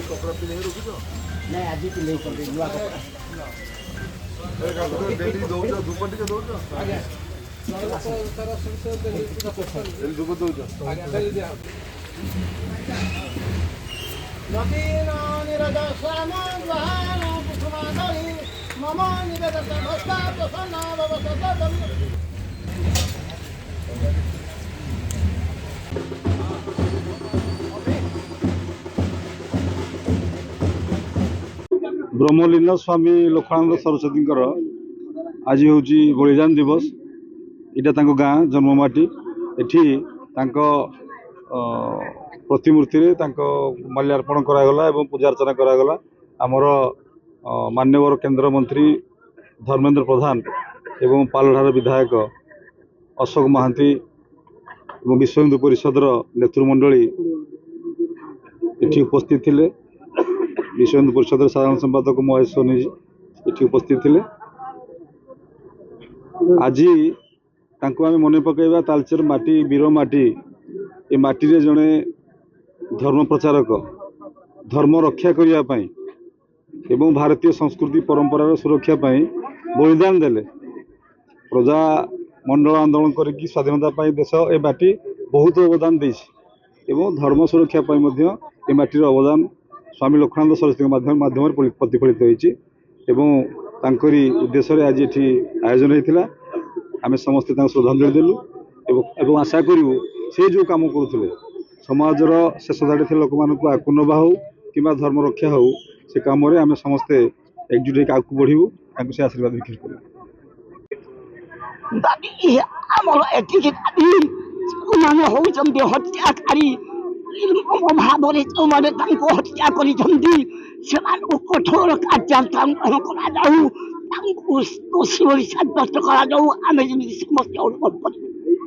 कपड़ा पिन्हे रुक नहीं आज पिले नुआ कपड़ा डेली दौच धूप टे दौच धूप दौच मम ब्रह्मलीन स्वामी लोकानंद सरस्वती आज हूँ बलिदान दिवस। यहाँ गाँ जन्ममाटी एठी प्रतिमूर्ति माल्यार्पण करागला एवं पूजा अर्चना करागला। आमर मान्यवर केंद्र मंत्री धर्मेंद्र प्रधान एवं पालधार विधायक अशोक महांती एवं विश्व हिंदू परिषद नेतृमंडली एठी उपस्थित थिले। विश्व हिंदू परिषद साधारण संपादक महेश सोनी ये उपस्थित थे। आज आम मन पकड़ा तालचेर माटी वीर माटी ये माटी रे जड़े धर्म प्रचारक धर्म रक्षा करने एवं भारतीय संस्कृति परंपरार सुरक्षा बलिदान देले। प्रजा मंडल आंदोलन करके स्वाधीनता देश ए माटी बहुत अवदान दे धर्म सुरक्षा ए माटीर अवदान स्वामी लोकानंद सरस्वती माध्यम प्रतिफलित होती उद्देश्य आज ये आयोजन होता। आम समस्ते श्रद्धांजलि देलु एवं आशा करूँ से जो कम करुले समाजर शेष धाड़ी थे लोक मानक आकु नवा हो कि धर्म रक्षा हो से कम आम समस्ते एकजुट होकर आगे बढ़ू से आशीर्वाद विकृत कर भाव हत्या कर कठोर कार्यान्वयन दोषी साब्यस्त करें आम समस्त